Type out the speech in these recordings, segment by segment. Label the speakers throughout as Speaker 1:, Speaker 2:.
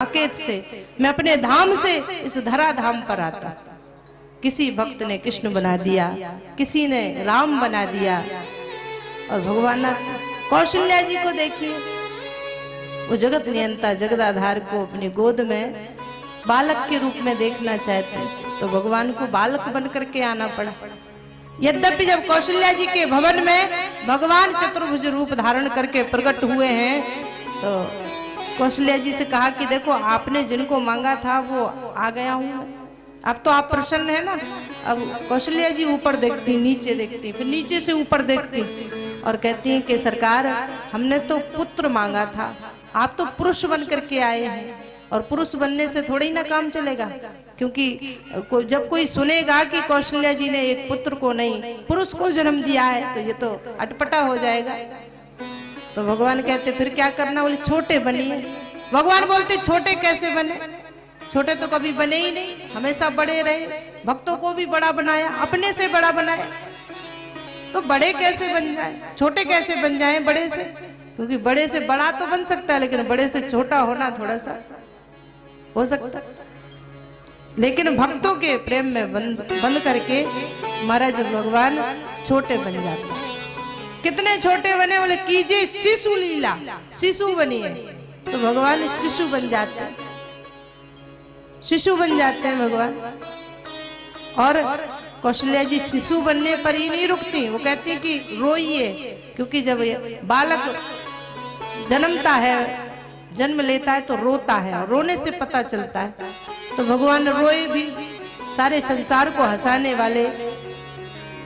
Speaker 1: साकेत से, मैं अपने धाम से इस धरा धाम पर आता। किसी भक्त ने कृष्ण बना दिया, किसी ने राम बना दिया, और भगवान कौशल्या जी को देखिए, वो जगत नियंता जगदाधार को अपनी गोद में बालक के रूप में देखना चाहते, तो भगवान को बालक बन करके आना पड़ा। यद्यपि जब कौशल्या जी के भवन में भगवान चतुर्भुज रूप धारण करके प्रकट हुए हैं, तो कौशल्या जी से कहा कि देखो आपने जिनको मांगा था वो आ गया हूं, अब तो आप प्रसन्न है ना। अब कौशल्या जी ऊपर देखती, नीचे देखती, फिर नीचे से ऊपर देखती और कहती हैं कि सरकार हमने तो पुत्र मांगा था, आप तो पुरुष बन करके आए हैं, और पुरुष बनने से थोड़ी ना काम चलेगा, क्योंकि जब कोई सुनेगा कि कौशल्या जी ने एक पुत्र को नहीं पुरुष को जन्म दिया है तो ये तो अटपटा हो जाएगा। तो भगवान कहते फिर क्या करना, बोले छोटे बनिए। भगवान बोलते छोटे कैसे बने, छोटे तो कभी बने ही नहीं, हमेशा बड़े रहे। भक्तों को भी बड़ा बनाया, अपने से बड़ा बनाया, तो बड़े कैसे बन जाए, छोटे कैसे बन जाए बड़े से, क्योंकि बड़े से बड़ा तो बन सकता है, लेकिन बड़े से छोटा होना थोड़ा सा हो सकता। लेकिन भक्तों के प्रेम में बंद करके महाराज भगवान छोटे बन जाते। कितने छोटे बने, बोले कीजिए शिशु लीला, शिशु बनिए, तो भगवान शिशु बन जाते हैं, शिशु बन जाते हैं भगवान। और कौशल्या जी शिशु बनने पर ही नहीं रुकती, वो कहती है कि रोइए, क्योंकि जब बालक जन्मता है, जन्म लेता है तो रोता है, और रोने से पता चलता है। तो भगवान रोए भी, सारे संसार को हंसाने वाले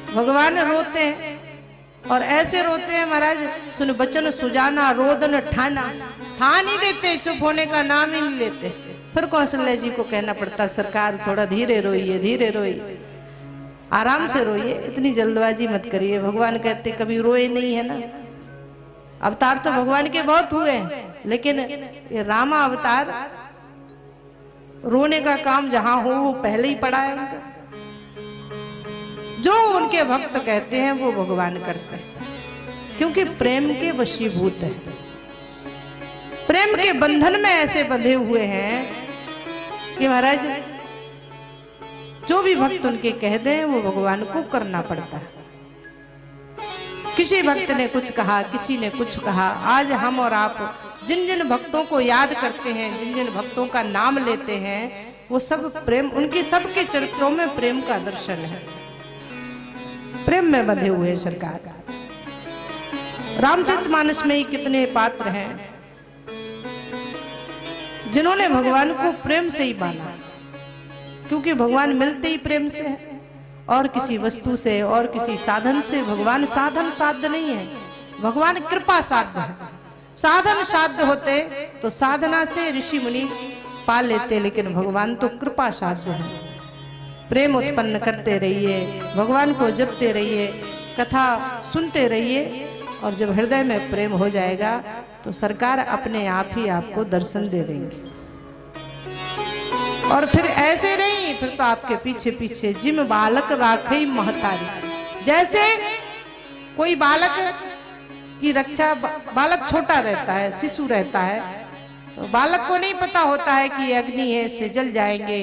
Speaker 1: भगवान रोते हैं, और ऐसे रोते हैं महाराज, सुन बचन सुजाना रोदन ठाना, ठान ही देते, चुप होने का नाम ही नहीं लेते। फिर कौशल्या जी को कहना पड़ता सरकार थोड़ा धीरे रोइए, धीरे रोइए, आराम से रोइए, इतनी जल्दबाजी मत करिए। भगवान कहते कभी रोए नहीं है ना। अवतार तो भगवान के बहुत हुए हैं, लेकिन ये रामा अवतार रोने का काम जहां हो वो पहले ही पड़ा है उनका। जो उनके भक्त कहते हैं वो भगवान करते हैं, क्योंकि प्रेम के वशीभूत है, प्रेम के बंधन में ऐसे बंधे हुए हैं कि महाराज जो भी भक्त उनके कह दें वो भगवान को करना पड़ता है। किसी भक्त ने कुछ कहा, किसी ने कुछ कहा, आज हम और आप जिन जिन भक्तों को याद करते हैं, जिन जिन भक्तों का नाम लेते हैं, वो सब प्रेम, उनके सबके चरित्रों में प्रेम का दर्शन है, प्रेम में बंधे हुए सरकार। रामचरितमानस में ही कितने पात्र हैं जिन्होंने भगवान को प्रेम से ही माना, क्योंकि भगवान मिलते ही प्रेम से है, और किसी वस्तु से और किसी साधन से। भगवान साधन साध्य नहीं है, भगवान कृपा साध्य है। साधन साध्य होते तो साधना से ऋषि मुनि पा लेते, लेकिन भगवान तो कृपा साध्य है। प्रेम उत्पन्न करते रहिए, भगवान को जपते रहिए, कथा सुनते रहिए, और जब हृदय में प्रेम हो जाएगा तो सरकार अपने आप ही आपको दर्शन दे देंगे। और फिर ऐसे नहीं, फिर तो आपके पीछे पीछे जिम बालक राखई महतारी। जैसे कोई बालक की रक्षा, बालक छोटा रहता है, शिशु रहता है, तो बालक को नहीं पता होता है कि ये अग्नि है, इससे जल जाएंगे,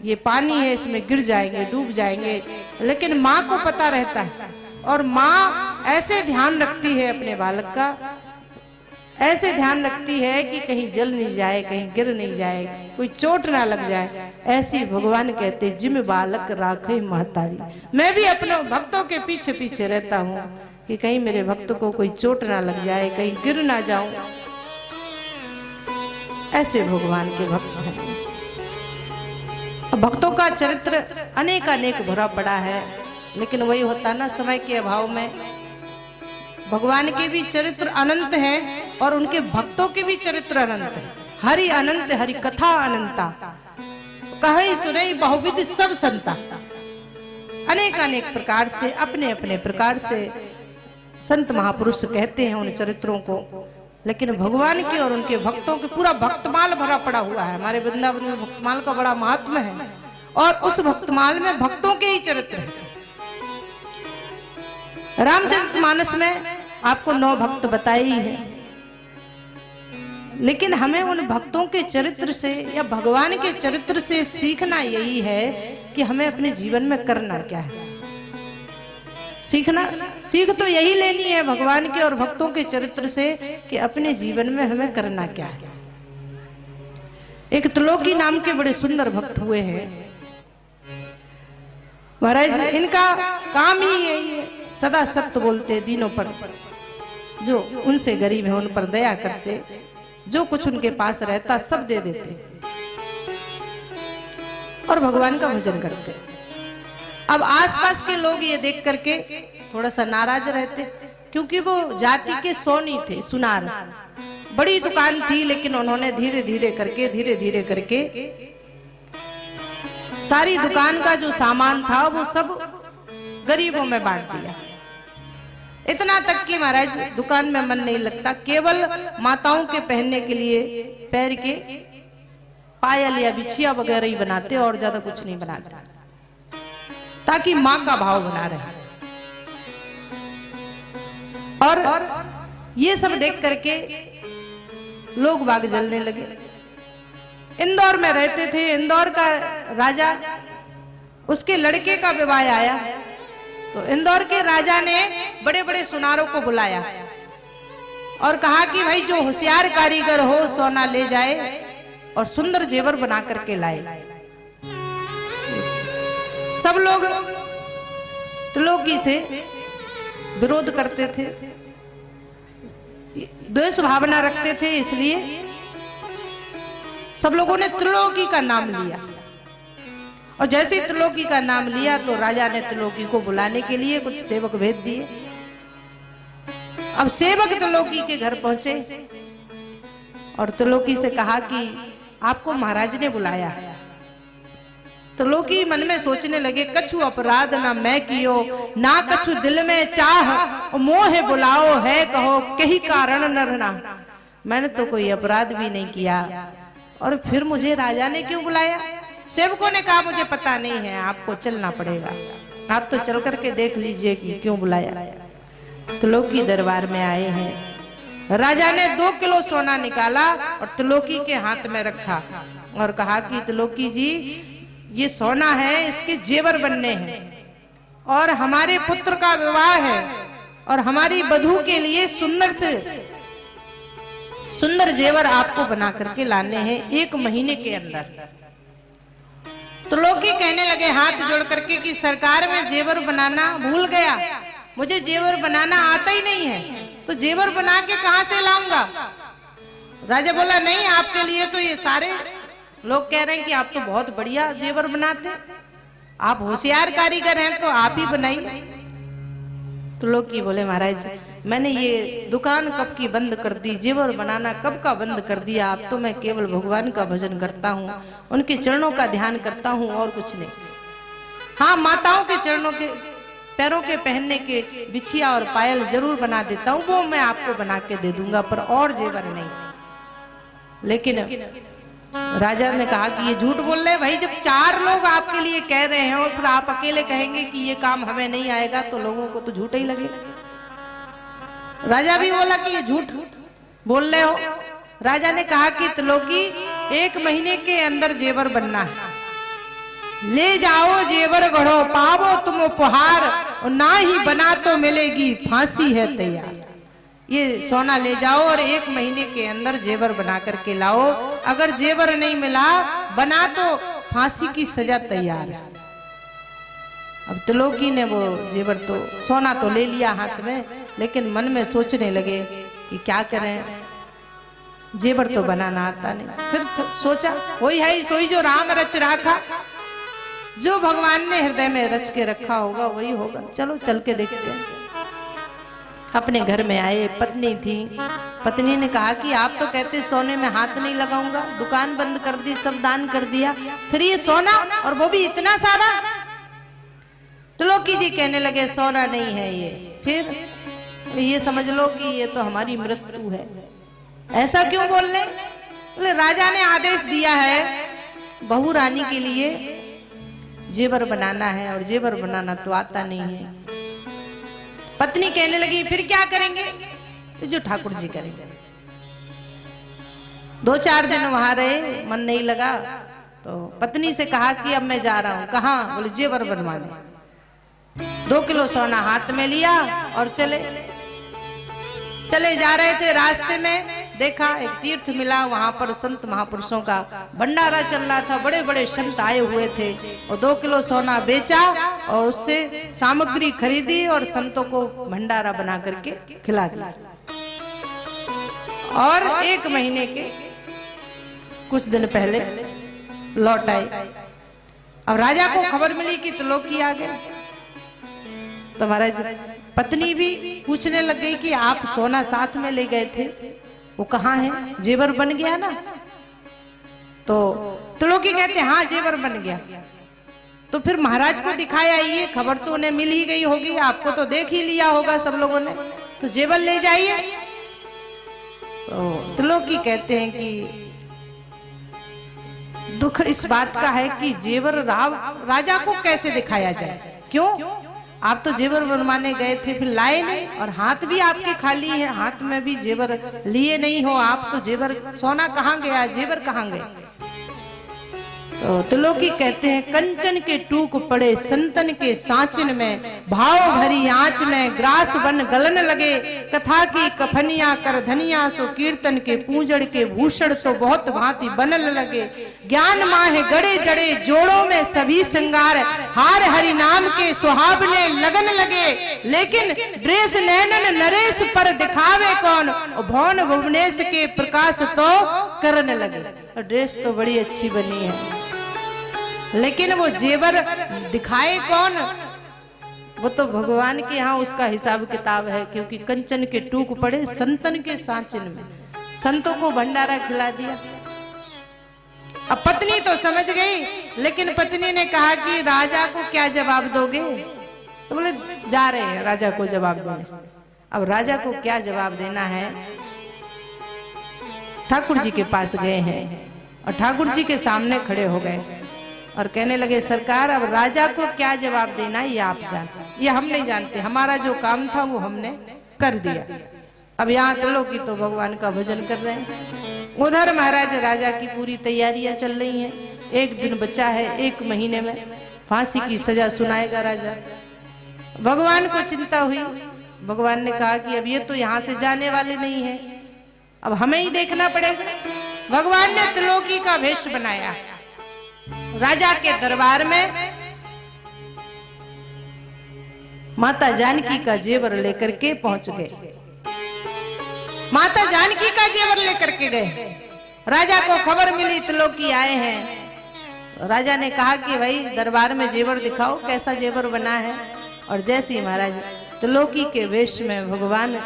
Speaker 1: ये पानी है, इसमें गिर जाएंगे, डूब जाएंगे, लेकिन माँ को पता रहता है। और माँ ऐसे ध्यान रखती है अपने बालक का, ऐसे ध्यान रखती है कि कहीं जल नहीं जाए, कहीं गिर नहीं जाए, कोई चोट ना लग जाए। ऐसी भगवान कहते जिम बालक राखे महतारी। मैं भी अपने भक्तों के पीछे पीछे रहता हूँ कि कहीं मेरे भक्त को कोई चोट ना लग जाए, कहीं गिर ना जाऊं। ऐसे भगवान के भक्त हैं। भक्तों का चरित्र अनेक अनेक भरा पड़ा है, लेकिन वही होता ना, समय के अभाव में भगवान के भी चरित्र अनंत हैं और उनके भक्तों के भी चरित्र अनंत हैं। हरि अनंत हरि कथा अनंता, कहे सुनई बहुविध सब संता। अनेक अनेक प्रकार से, अपने अपने प्रकार से संत महापुरुष कहते हैं उन चरित्रों को, लेकिन भगवान के और उनके भक्तों के पूरा भक्तमाल भरा पड़ा हुआ है। हमारे वृंदावन में भक्तमाल का बड़ा महात्म है, और उस भक्तमाल में भक्तों के ही चरित्र हैं। रामचरितमानस में आपको 9 भक्त बताए ही है। लेकिन हमें उन भक्तों के चरित्र से या भगवान के चरित्र से सीखना यही है कि हमें अपने जीवन में करना क्या है। सीख तो यही लेनी है भगवान के और भक्तों के चरित्र से कि अपने जीवन में हमें करना क्या है। एक त्रिलोकी नाम के बड़े सुंदर भक्त हुए हैं महाराज। इनका काम ही यही है, सदा सत्य बोलते, दीनों पर जो उनसे गरीब है उन पर दया करते, जो कुछ उनके पास रहता सब दे देते और भगवान का भजन करते। अब आसपास के लोग ये देख करके थोड़ा सा नाराज रहते, क्योंकि वो जाति के सोनी थे, सुनार। बड़ी दुकान थी, लेकिन उन्होंने धीरे धीरे करके सारी दुकान का जो सामान था वो सब गरीबों में बांट दिया। इतना तक कि महाराज दुकान में मन नहीं लगता, केवल माताओं के पहनने के लिए पैर के पायल या बिछिया वगैरह ही बनाते और ज्यादा कुछ नहीं बनाते, ताकि मां का भाव बना रहे। और ये सब देख करके लोग बाग जलने लगे। इंदौर में रहते थे, इंदौर का राजा, उसके लड़के का विवाह आया तो इंदौर के राजा ने बड़े बड़े सुनारों को बुलाया और कहा कि भाई जो होशियार कारीगर हो सोना ले जाए और सुंदर जेवर बना करके लाए। सब लोग त्रिलोकी से विरोध करते थे, द्वेष भावना रखते थे, इसलिए सब लोगों ने त्रिलोकी का नाम लिया। और जैसे ही त्रिलोकी का नाम लिया तो राजा ने त्रिलोकी को बुलाने के लिए कुछ सेवक भेज दिए। अब सेवक त्रिलोकी के घर पहुंचे और त्रिलोकी से कहा कि आपको महाराज ने बुलाया है। त्रिलोकी मन में सोचने लगे, कछु अपराध ना मैं कियो, ना कछु दिल में चाह, मोह बुलाओ है कहो कही कारण नरना। मैंने तो कोई अपराध भी नहीं किया और फिर मुझे राजा ने क्यों बुलाया। सेवकों ने कहा मुझे पता नहीं है, आपको चलना पड़ेगा, आप तो चल करके देख लीजिए कि क्यों बुलाया। त्रिलोकी दरबार में आए हैं। राजा ने 2 किलो सोना निकाला और त्रिलोकी के हाथ में रखा और कहा कि त्रिलोकी जी ये सोना है, इसके जेवर बनने हैं और हमारे पुत्र का विवाह है और हमारी वधू के लिए सुंदर से सुंदर जेवर आपको बना करके लाने हैं 1 महीने के अंदर। त्रिलोकी कहने लगे हाथ जोड़ करके कि सरकार में जेवर बनाना भूल गया, मुझे जेवर बनाना आता ही नहीं है, तो जेवर बना के कहां से लाऊंगा। राजा बोला नहीं, आपके लिए तो ये सारे लोग कह रहे हैं कि आप तो बहुत बढ़िया जेवर बनाते, आप होशियार कारीगर हैं, तो आप ही बनाइए। तो लोग की बोले महाराज मैंने ये दुकान कब की बंद कर दी, जेवर बनाना कब का बंद कर दिया, अब तो मैं केवल भगवान का भजन करता हूँ, उनके चरणों का ध्यान करता हूँ और कुछ नहीं। हाँ, माताओं के चरणों के पैरों के पहनने के बिछिया और पायल जरूर बना देता हूँ, वो मैं आपको बना के दे दूंगा, पर और जेवर नहीं। लेकिन राजा ने कहा कि ये झूठ बोल रहे भाई, जब 4 लोग आपके लिए कह रहे हैं और फिर आप अकेले कहेंगे कि ये काम हमें नहीं आएगा, तो लोगों को तो झूठ ही लगेगा। राजा भी बोला कि ये झूठ बोल रहे हो। राजा ने कहा कि त्रिलोकी 1 महीने के अंदर जेवर बनना है, ले जाओ जेवर गढ़ो पावो तुम उपहार, और ना ही बना तो मिलेगी फांसी है तैयार। ये सोना ले जाओ और 1 महीने के अंदर जेवर बना करके लाओ, अगर जेवर नहीं मिला बना तो फांसी की सजा तैयार है। अब त्रिलोकी ने वो जेवर तो सोना तो ले लिया हाथ में, लेकिन मन में सोचने लगे कि क्या करें, जेवर तो बनाना आता नहीं। फिर सोचा वही है सोई जो राम रच रखा, जो भगवान ने हृदय में रच के रखा होगा वही होगा, चलो चल के देखते हैं। अपने घर में आए, पत्नी थी, पत्नी ने कहा कि आप तो कहते सोने में हाथ नहीं लगाऊंगा, दुकान बंद कर दी, सब दान कर दिया, फिर ये सोना और वो भी इतना सारा। त्रिलोकी जी कहने लगे सोना नहीं है ये, फिर ये समझ लो कि ये तो हमारी मृत्यु है। ऐसा क्यों बोल रहे? बोले राजा ने आदेश दिया है बहू रानी के लिए जेवर बनाना है और जेवर बनाना तो आता नहीं है। पत्नी कहने लगी फिर क्या करेंगे? तो जो ठाकुर जी करेंगे। 2-4 दिन वहां रहे, मन नहीं लगा तो पत्नी से कहा कि अब मैं जा रहा हूं। कहाँ? बोले जेवर बनवाने। 2 किलो सोना हाथ में लिया और चले जा रहे थे। रास्ते में देखा एक तीर्थ मिला, वहां पर संत महापुरुषों का भंडारा चल रहा था। बड़े बड़े संत आए हुए थे और 2 किलो सोना बेचा और उससे सामग्री खरीदी और संतों को भंडारा बना करके खिला दिया। और 1 महीने के कुछ दिन पहले लौट आए। अब राजा को खबर मिली कि त्रिलोकी आ गए। तो महाराज पत्नी भी पूछने लग गई कि आप सोना साथ में ले गए थे, वो कहाँ है? जेवर बन गया ना? तो त्रिलोकी कहते हाँ जेवर बन गया। तो फिर महाराज को दिखाया, ये खबर तो उन्हें मिल ही गई होगी, आपको तो देख ही लिया होगा सब लोगों ने, तो जेवर ले जाइए। तो त्रिलोकी कहते हैं कि दुख इस बात का है कि जेवर राजा को कैसे दिखाया जाए। क्यों? आप तो जेवर बनवाने गए थे, फिर लाए नहीं, और हाथ भी आपके खाली है, हाथ में भी जेवर लिए नहीं हो आप, तो जेवर सोना कहाँ गया, जेवर कहाँ गए? तो त्रिलोकी कहते हैं कंचन के टूक पड़े संतन के सांचन में, भाव भरी आंच में ग्रास बन गलन लगे, कथा की कफनिया कर धनिया सो कीर्तन के पूजड़ के भूषण तो बहुत भांति बनल लगे, ज्ञान माहे गड़े जड़े जोड़ों में सभी श्रृंगार, हार हरि नाम के सुहावने लगन लगे, लेकिन ड्रेस नैनन नरेश पर दिखावे कौन, भौन भुवनेश के प्रकाश तो करन लगे। ड्रेस तो बड़ी अच्छी बनी है, लेकिन वो जेवर दिखाए कौन? वो तो भगवान के यहाँ उसका हिसाब किताब है, क्योंकि कंचन के टूक पड़े संतन के सांचन में, संतों को भंडारा खिला दिया। अब पत्नी तो समझ गई, लेकिन पत्नी ने कहा कि राजा को क्या जवाब दोगे? तो बोले जा रहे हैं राजा को जवाब देने। अब राजा को क्या जवाब देना है? ठाकुर जी के पास गए हैं और ठाकुर जी के सामने खड़े हो गए और कहने लगे सरकार अब राजा को क्या जवाब देना ये आप जानते, ये हम नहीं जानते, हमारा जो काम था वो हमने कर दिया। अब यहाँ त्रिलोकी तो भगवान का भजन कर रहे हैं, उधर महाराज राजा की पूरी तैयारियां चल रही हैं। 1 दिन बचा है, 1 महीने में फांसी की सजा सुनाएगा राजा। भगवान को चिंता हुई, भगवान ने कहा कि अब ये तो यहाँ से जाने वाले नहीं है, अब हमें ही देखना पड़ेगा। भगवान ने त्रिलोकी का वेश बनाया, राजा के दरबार में माता जानकी का जेवर लेकर के पहुंच गए। माता जानकी का जेवर लेकर के गए। राजा को खबर मिली त्रिलोकी आए हैं। राजा ने कहा कि भाई दरबार में जेवर दिखाओ, कैसा जेवर बना है। और जैसे ही महाराज त्रिलोकी के वेश में भगवान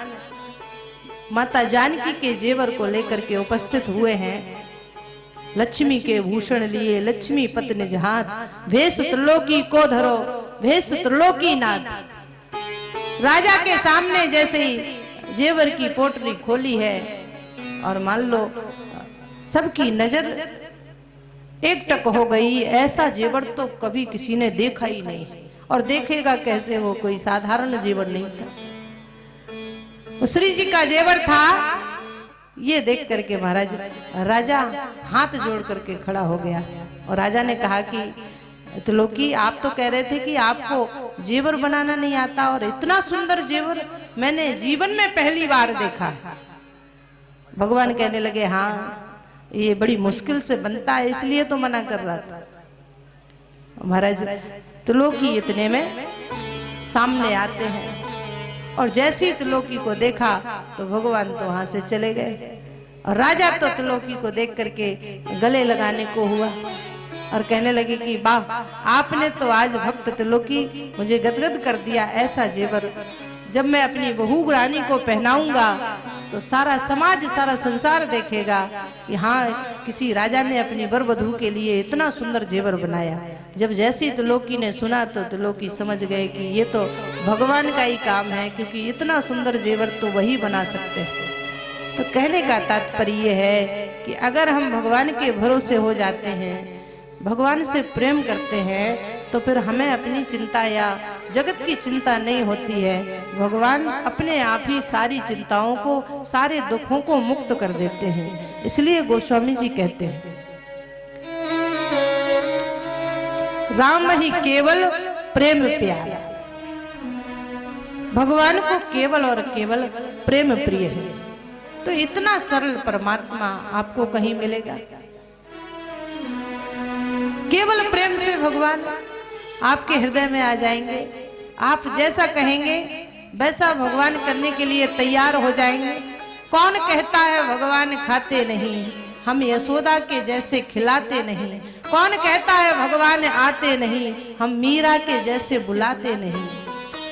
Speaker 1: माता जानकी के जेवर को लेकर के उपस्थित हुए हैं, लक्ष्मी के भूषण लिए लक्ष्मी पत निज हाथ, भेष त्रिलोकी को धरो भेष त्रिलोकी नाथ। राजा के सामने जैसे ही जेवर की पोटली खोली है और मान लो सबकी नजर एकटक हो गई, ऐसा जेवर तो कभी किसी ने देखा ही नहीं, और देखेगा कैसे, वो कोई साधारण जेवर नहीं था, श्री जी का जेवर था। ये देख करके महाराज राजा हाथ जोड़ करके खड़ा हो गया और राजा ने कहा कि त्रिलोकी आप तो कह रहे थे कि आपको जेवर बनाना नहीं आता, और इतना सुंदर जेवर मैंने जीवन में पहली बार देखा। भगवान कहने लगे हाँ ये बड़ी मुश्किल से बनता है, इसलिए तो मना कर रहा था। महाराज त्रिलोकी इतने में सामने आते हैं और जैसे ही त्रिलोकी को देखा तो भगवान तो वहां से चले गए, और राजा तो त्रिलोकी को देख करके गले लगाने को हुआ और कहने लगे कि वाह आपने तो आज भक्त त्रिलोकी मुझे गदगद कर दिया। ऐसा जेवर जब मैं अपनी बहू रानी को पहनाऊंगा तो सारा समाज सारा संसार देखेगा कि हाँ किसी राजा ने अपनी वर वधू के लिए इतना सुंदर जेवर बनाया। जब जैसी त्रिलोकी ने सुना तो त्रिलोकी समझ गए कि ये तो भगवान का ही काम है, क्योंकि इतना सुंदर जेवर तो वही बना सकते हैं। तो कहने का तात्पर्य ये है कि अगर हम भगवान के भरोसे हो जाते हैं, भगवान से प्रेम करते हैं, तो फिर हमें अपनी चिंता या जगत की चिंता नहीं होती है। भगवान अपने आप ही सारी चिंताओं को सारे दुखों को मुक्त कर देते हैं। इसलिए गोस्वामी जी कहते हैं राम ही केवल प्रेम प्यारा, भगवान को केवल और केवल प्रेम प्रिय है। तो इतना सरल परमात्मा आपको कहीं मिलेगा? केवल प्रेम से भगवान आपके हृदय में आ जाएंगे। आप जैसा कहेंगे वैसा भगवान करने के लिए तैयार हो जाएंगे। कौन कहता है भगवान खाते नहीं, हम यशोदा के जैसे खिलाते नहीं। कौन कहता है भगवान आते नहीं, हम मीरा के जैसे बुलाते नहीं।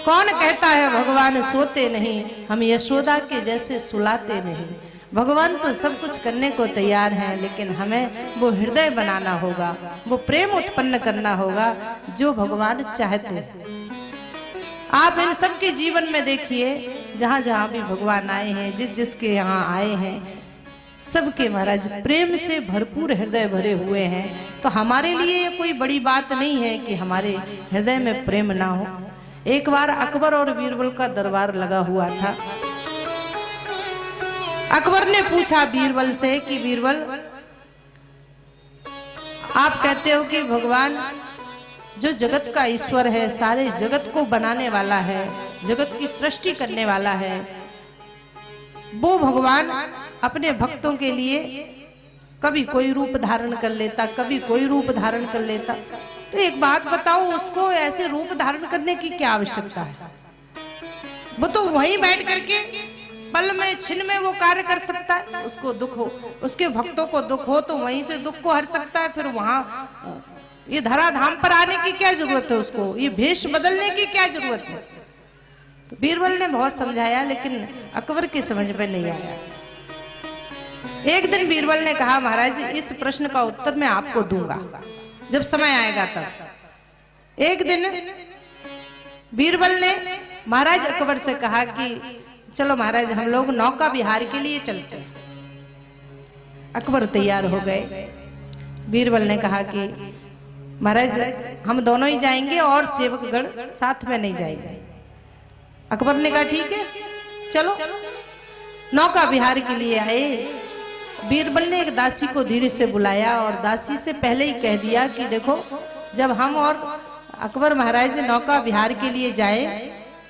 Speaker 1: कौन कहता है भगवान सोते नहीं, हम यशोदा के जैसे सुलाते नहीं। भगवान तो सब कुछ करने को तैयार हैं, लेकिन हमें वो हृदय बनाना होगा, वो प्रेम उत्पन्न करना होगा जो भगवान चाहते हैं। आप इन सब के जीवन में देखिए, जहां जहां भी भगवान आए हैं, जिस जिसके यहाँ आए हैं, सबके महाराज प्रेम से भरपूर हृदय भरे हुए हैं। तो हमारे लिए ये कोई बड़ी बात नहीं है कि हमारे हृदय में प्रेम ना हो। एक बार अकबर और बीरबल का दरबार लगा हुआ था। अकबर ने पूछा बीरबल से कि बीरबल, आप कहते हो कि भगवान जो जगत का ईश्वर है, सारे जगत को बनाने वाला है, जगत की सृष्टि करने वाला है, वो भगवान अपने भक्तों के लिए कभी कोई रूप धारण कर लेता, कभी कोई रूप धारण कर लेता। तो एक बात बताओ, उसको ऐसे रूप धारण करने की क्या आवश्यकता है? वो तो वहीं बैठ करके पल में छिन में वो कार्य कर सकता है। उसको दुख हो, उसके भक्तों को दुख हो तो वहीं से दुख को हट सकता है। फिर वहां ये धराधाम पर आने की क्या जरूरत है? उसको ये भेष बदलने की क्या जरूरत है? तो बीरबल ने बहुत समझाया, लेकिन अकबर की समझ में नहीं आया। एक दिन बीरबल ने कहा, महाराज इस प्रश्न का उत्तर मैं आपको दूंगा जब समय आएगा तब। एक दिन बीरबल ने महाराज अकबर से कहा कि चलो महाराज हम लोग नौका विहार के लिए चलते हैं। अकबर तैयार हो गए। बीरबल ने कहा कि महाराज हम दोनों ही जाएंगे और सेवकगण साथ में नहीं जाएंगे। अकबर ने कहा ठीक है चलो। नौका विहार के लिए आए। बीरबल ने एक दासी को धीरे से बुलाया और दासी से पहले ही कह दिया कि देखो, जब हम और अकबर महाराज नौका विहार के लिए जाए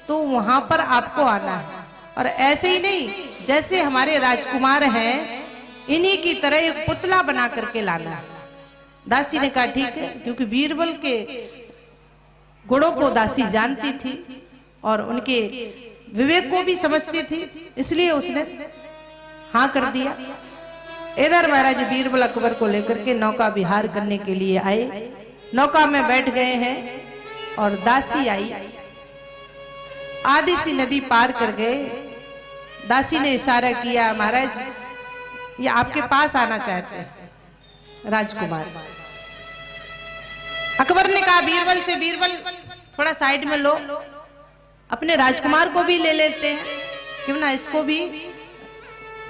Speaker 1: तो वहां पर आपको आना है, और ऐसे ही नहीं, जैसे हमारे राजकुमार हैं इन्हीं की तरह एक पुतला बना करके लाना है। दासी ने कहा ठीक है, क्योंकि बीरबल के गुणों को दासी जानती थी और उनके विवेक को भी समझती थी, इसलिए उसने हाँ कर दिया। इधर महाराज बीरबल अकबर को लेकर के नौका विहार करने के लिए आए। नौका में बैठ गए हैं और दासी आई। आधी सी नदी पार कर गए। दासी ने इशारा किया, महाराज ये आपके पास आना चाहते हैं राजकुमार। अकबर ने कहा बीरबल से, बीरबल थोड़ा साइड में लो, अपने राजकुमार को भी ले लेते हैं, क्यों ना इसको भी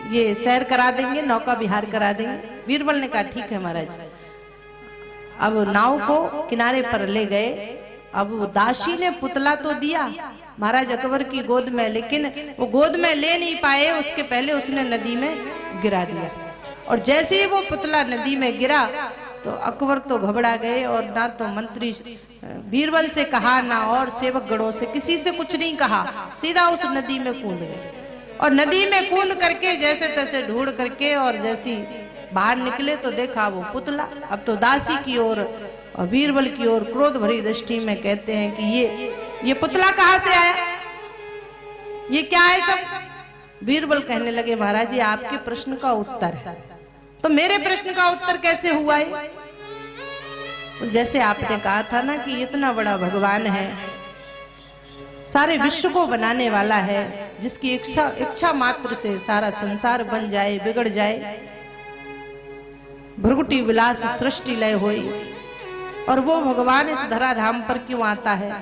Speaker 1: ये सैर करा देंगे, नौका विहार करा देंगे। बीरबल ने कहा ठीक है महाराज। अब नाव को किनारे पर ले गए। अब दासी ने पुतला तो दिया महाराज अकबर की गोद में, लेकिन वो गोद में ले नहीं पाए, उसके पहले उसने नदी में गिरा दिया। और जैसे ही वो पुतला नदी में गिरा तो अकबर तो घबरा गए, और ना तो मंत्री बीरबल से कहा ना और सेवक गणों से किसी से कुछ नहीं कहा, सीधा उस नदी में कूद गए। और नदी में कूद करके जैसे तैसे ढूंढ करके और जैसी बाहर निकले तो देखा वो पुतला। अब तो दासी की ओर और बीरबल की ओर क्रोध भरी दृष्टि में कहते हैं कि ये पुतला कहाँ से आया, ये क्या है सब? बीरबल कहने लगे महाराज ये आपके प्रश्न का उत्तर है। तो मेरे प्रश्न का उत्तर कैसे हुआ है? जैसे आपने कहा था ना कि इतना बड़ा भगवान है, सारे विश्व को बनाने वाला है, जिसकी इच्छा मात्र से सारा संसार बन जाए, बिगड़ जाए, भृगुटी विलास सृष्टि लय होई, और वो भगवान इस धराधाम पर क्यों आता है?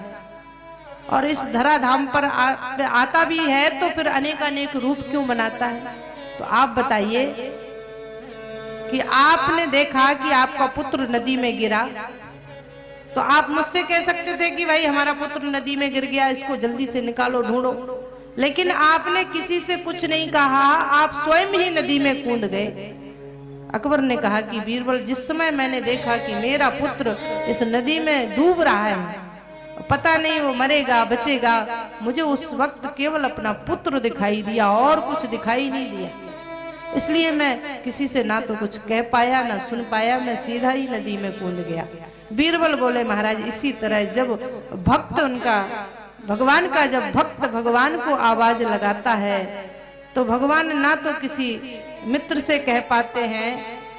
Speaker 1: और इस धराधाम पर आता भी है तो फिर अनेक अनेक रूप क्यों बनाता है? तो आप बताइए कि आपने देखा कि आपका पुत्र नदी में गिरा, तो आप मुझसे कह सकते थे कि भाई हमारा पुत्र नदी में गिर गया, इसको जल्दी से निकालो, ढूंढो। लेकिन आपने किसी से कुछ नहीं कहा, आप स्वयं ही नदी में कूद गए। अकबर ने कहा कि बीरबल, जिस समय मैंने देखा कि मेरा पुत्र इस नदी में डूब रहा है, पता नहीं वो मरेगा बचेगा, मुझे उस वक्त केवल अपना पुत्र दिखाई दिया और कुछ दिखाई नहीं दिया। इसलिए मैं किसी से ना तो कुछ कह पाया ना सुन पाया, मैं सीधा ही नदी में कूद गया। बीरबल बोले, महाराज इसी तरह जब भक्त उनका भगवान का, जब भक्त भगवान को आवाज लगाता है तो भगवान ना तो किसी मित्र से कह पाते हैं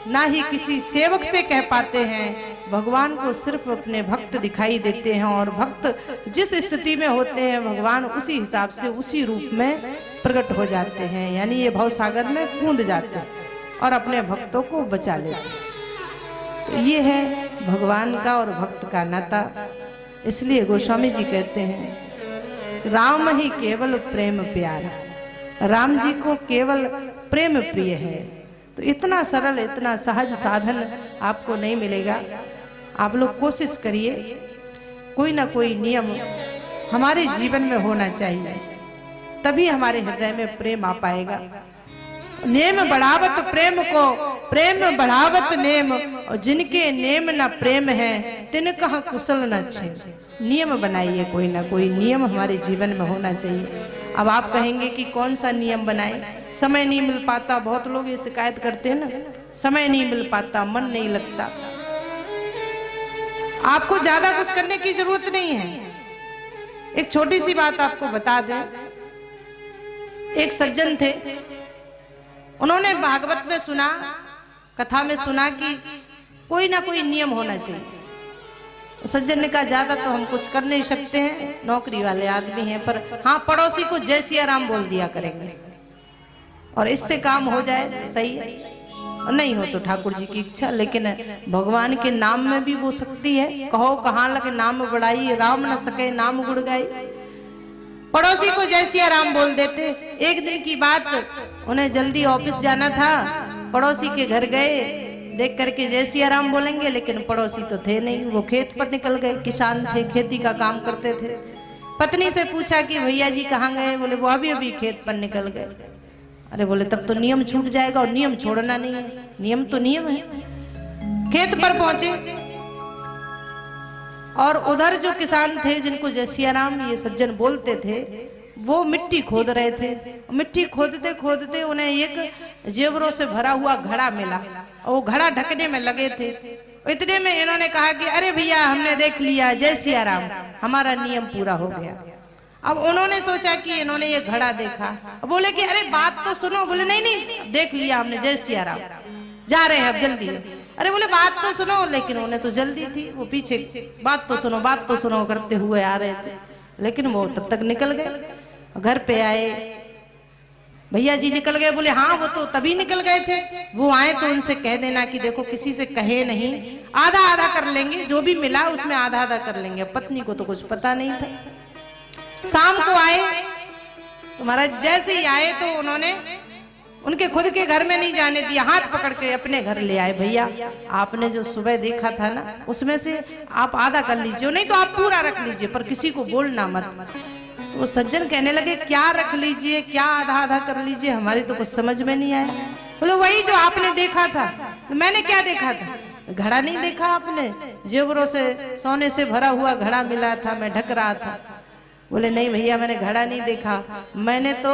Speaker 1: ना ही किसी सेवक से कह पाते हैं, भगवान को सिर्फ अपने भक्त दिखाई देते हैं। और भक्त जिस स्थिति में होते हैं भगवान उसी हिसाब से उसी रूप में प्रकट हो जाते हैं, यानी ये भवसागर में कूद जाते हैं और अपने भक्तों को बचा लेते हैं। तो ये है भगवान का और भक्त का नाता। इसलिए गोस्वामी जी कहते हैं, राम ही केवल प्रेम प्यारा, राम जी को केवल प्रेम प्रिय है। तो इतना सरल इतना सहज साधन आपको नहीं मिलेगा। आप लोग कोशिश करिए, कोई ना कोई नियम हमारे जीवन में होना चाहिए, तभी हमारे हृदय में प्रेम आ पाएगा। नेम बढ़ावत प्रेम को, प्रेम बढ़ावत नेम, और जिनके नेम न प्रेम है तिन कहा कुशल न छे। नियम बनाइए, कोई ना कोई नियम हमारे जीवन में होना चाहिए। अब आप कहेंगे कि कौन सा नियम बनाए, समय नहीं मिल पाता। बहुत लोग ये शिकायत करते हैं ना, समय नहीं मिल पाता, मन नहीं लगता। आपको ज्यादा कुछ करने की जरूरत नहीं है। एक छोटी सी बात आपको बता दें, एक सज्जन थे, उन्होंने भागवत में सुना, कथा में सुना कि कोई ना कोई नियम होना चाहिए। सज्जन ने कहा, ज्यादा तो हम कुछ कर नहीं सकते हैं, नौकरी वाले आदमी हैं, पर हाँ पड़ोसी को जय सिया राम बोल दिया करेंगे और इससे काम हो जाए तो सही है, और नहीं हो तो ठाकुर जी की इच्छा। लेकिन भगवान के नाम में भी वो शक्ति है। कहो कहाँ लगे नाम बढ़ाई, राम न सके नाम गुड़ गाई। पड़ोसी को जय सिया राम बोल देते। एक दिन की बात, उन्हें जल्दी ऑफिस जाना था, पड़ोसी के घर गए, देख करके जय सिया राम बोलेंगे, लेकिन पड़ोसी तो थे नहीं, वो खेत पर निकल गए। किसान थे, खेती का काम करते थे। पत्नी से पूछा कि भैया जी कहाँ गए? बोले वो अभी अभी खेत पर निकल गए। अरे बोले तब तो नियम छूट जाएगा, और नियम छोड़ना नहीं है, नियम तो नियम है। खेत पर पहुंचे और उधर जो किसान थे जिनको जय सिया राम ये सज्जन बोलते थे, वो मिट्टी खोद रहे थे। मिट्टी खोदते खोदते उन्हें एक जेवरों से भरा हुआ घड़ा मिला, और वो घड़ा ढकने में लगे थे। इतने में इन्होंने कहा कि अरे भैया हमने देख लिया, जय सिया राम, हमारा नियम पूरा हो गया। अब उन्होंने सोचा कि इन्होंने ये घड़ा देखा, बोले कि अरे बात तो सुनो। बोले नहीं नहीं, देख लिया हमने, जय सिया राम, जा रहे हैं अब जल्दी। अरे बोले बात तो सुनो, लेकिन उन्हें तो जल्दी थी, वो पीछे बात तो सुनो बात तो सुनो करते हुए आ रहे थे, लेकिन वो तब तक निकल गए। घर पे आए, भैया जी निकल गए। बोले हाँ वो तो तभी निकल गए थे, वो आए तो उनसे कह देना कि देखो किसी से कहे नहीं, आधा आधा कर लेंगे, जो भी मिला उसमें आधा आधा कर लेंगे। पत्नी को तो कुछ पता नहीं था। शाम को आए तो महाराज जैसे ही आए तो उन्होंने उनके खुद के घर में नहीं जाने दिया, हाथ पकड़ के अपने घर ले आए। भैया आपने जो सुबह देखा था ना, उसमें से आप आधा कर लीजिए, नहीं तो आप पूरा रख लीजिए, पर किसी को बोलना मत। वो सज्जन कहने लगे क्या रख लीजिए, क्या आधा आधा कर लीजिए, हमारी तो कुछ समझ में नहीं आया। बोले वही जो आपने देखा था। मैंने क्या देखा था? घड़ा नहीं देखा आपने? जेवरों से सोने से भरा हुआ घड़ा मिला था, मैं ढक रहा था। बोले नहीं भैया मैंने घड़ा नहीं देखा, मैंने तो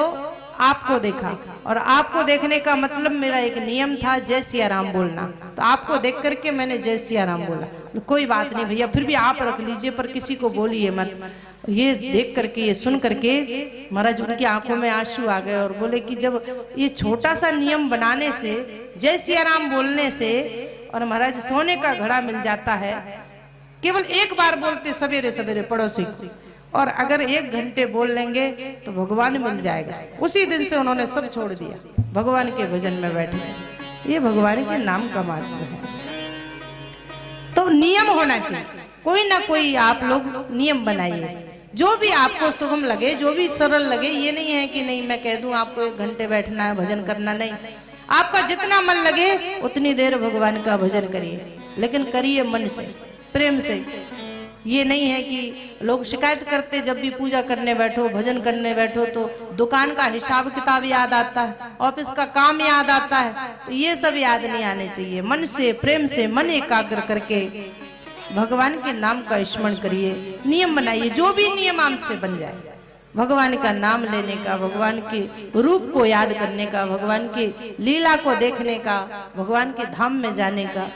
Speaker 1: आपको देखा, और आपको देखने का मतलब मेरा एक नियम था जय सिया राम बोलना, तो आपको देख करके मैंने जय सिया राम बोला। कोई बात नहीं भैया, फिर भी आप रख लीजिए, पर किसी को बोलिए मत। ये देख करके, ये सुन करके महाराज उनकी आंखों में आंसू आ गए, और बोले कि जब ये छोटा सा नियम बनाने से, जय सिया राम बोलने से, और महाराज सोने का घड़ा मिल जाता है, केवल एक बार बोलते सवेरे सवेरे पड़ोसी को, और अगर 1 घंटे बोल लेंगे तो भगवान मिल जाएगा। उसी दिन से उन्होंने सब छोड़ दिया, भगवान के भजन में बैठे। ये भगवान के नाम का महत्व है। तो नियम होना चाहिए, कोई ना कोई आप लोग नियम बनाइए, जो भी आपको सुगम लगे, जो भी सरल लगे। ये नहीं है कि नहीं मैं कह दूं आपको 1 घंटे बैठना है, भजन करना, नहीं। आपका जितना मन लगे उतनी देर भगवान का भजन करिए, लेकिन करिए मन से, प्रेम से। ये नहीं है कि लोग शिकायत करते जब भी पूजा करने बैठो, भजन करने बैठो तो दुकान का हिसाब किताब याद आता है, ऑफिस का काम याद आता है। तो ये सब याद नहीं आने चाहिए। मन से, प्रेम से मन एकाग्र करके भगवान के नाम का स्मरण करिए, नियम बनाइए, जो भी नियम आपसे बन जाए, भगवान का नाम लेने का, भगवान के रूप को याद करने का, भगवान की लीला को देखने का, भगवान के धाम में जाने का।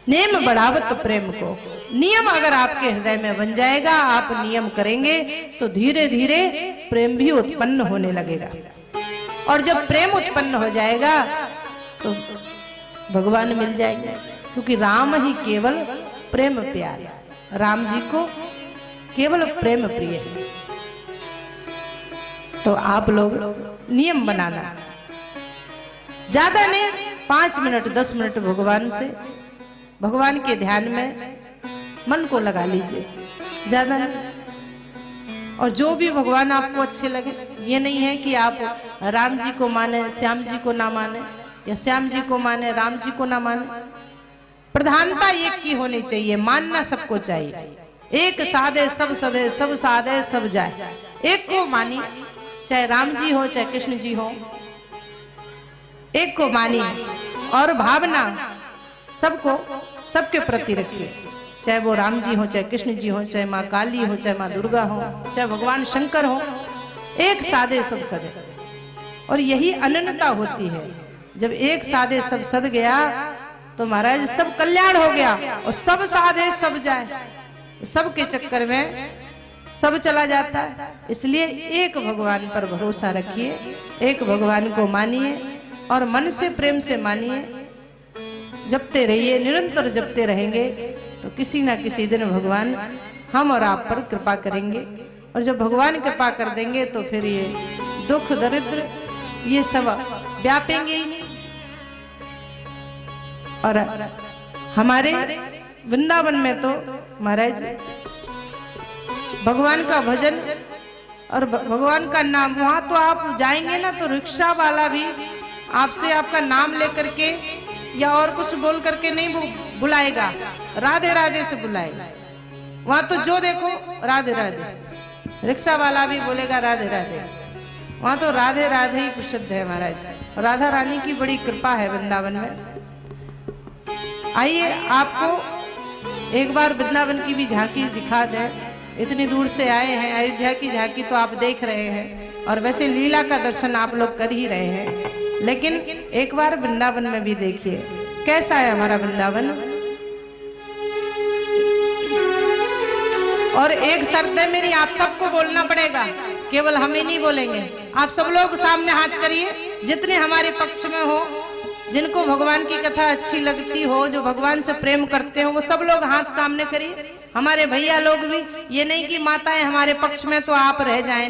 Speaker 1: नेम बढ़ावत प्रेम को, नियम अगर आपके हृदय में बन जाएगा, आप नियम करेंगे तो धीरे धीरे प्रेम भी उत्पन्न होने लगेगा। और जब प्रेम उत्पन्न हो जाएगा तो भगवान मिल जाएंगे, क्योंकि राम ही केवल प्रेम प्यार, राम जी को केवल प्रेम प्रिय है। तो आप लोग नियम बनाना, ज्यादा नहीं, 5 मिनट 10 मिनट भगवान से, भगवान के ध्यान में मन को लगा लीजिए, ज्यादा नहीं। और जो भी भगवान आपको अच्छे लगे, ये नहीं है कि आप राम जी को माने श्याम जी को ना माने, या श्याम जी को माने राम जी को ना माने। प्रधानता एक की होनी चाहिए, मानना सबको चाहिए। एक साधे सब सदे, सब साधे सब जाए। एक को मानिए, चाहे राम जी हो चाहे कृष्ण जी हो, एक को मानिए और भावना सबको, सबके प्रति रखिए, चाहे वो राम जी हो चाहे कृष्ण जी हो, चाहे माँ काली हो चाहे माँ दुर्गा हो, चाहे भगवान शंकर हो, एक साधे सब सदे। और यही अनन्यता होती है। जब एक साधे सब सद गया तो महाराज सब कल्याण हो गया, और सब साधे सब जाए, सबके चक्कर में सब चला जाता है। इसलिए एक भगवान पर भरोसा रखिए, एक भगवान को मानिए और मन से प्रेम से मानिए, जपते रहिए, निरंतर जपते रहेंगे तो किसी ना किसी दिन भगवान हम और आप पर कृपा करेंगे। और जब भगवान कृपा कर देंगे तो फिर ये दुख दरिद्र ये सब व्यापेंगे ही नहीं। और हमारे वृंदावन में तो महाराज भगवान का भजन और भगवान का नाम, वहां तो आप जाएंगे ना तो रिक्शा वाला भी आपसे आपका नाम लेकर के या और कुछ बोल करके नहीं बुलाएगा, राधे राधे से बुलाएगा। वहां तो जो देखो राधे राधे, रिक्शा वाला भी बोलेगा राधे राधे। वहां तो राधे राधे ही प्रसिद्ध है महाराज। राधा रानी की बड़ी कृपा है वृंदावन में। आइए आपको एक बार वृंदावन की भी झांकी दिखा दे। इतनी दूर से आए हैं, अयोध्या की झांकी तो आप देख रहे हैं, और वैसे लीला का दर्शन आप लोग कर ही रहे हैं, लेकिन एक बार वृंदावन में भी देखिए कैसा है हमारा वृंदावन। और एक शर्त है मेरी, आप सबको बोलना पड़ेगा, केवल हम ही नहीं बोलेंगे। आप सब लोग सामने हाथ करिए, जितने हमारे पक्ष में हो, जिनको भगवान की कथा अच्छी लगती हो, जो भगवान से प्रेम करते हो, वो सब लोग हाथ सामने करिए। हमारे भैया लोग भी, ये नहीं कि माताएं हमारे पक्ष में तो आप रह जाएं।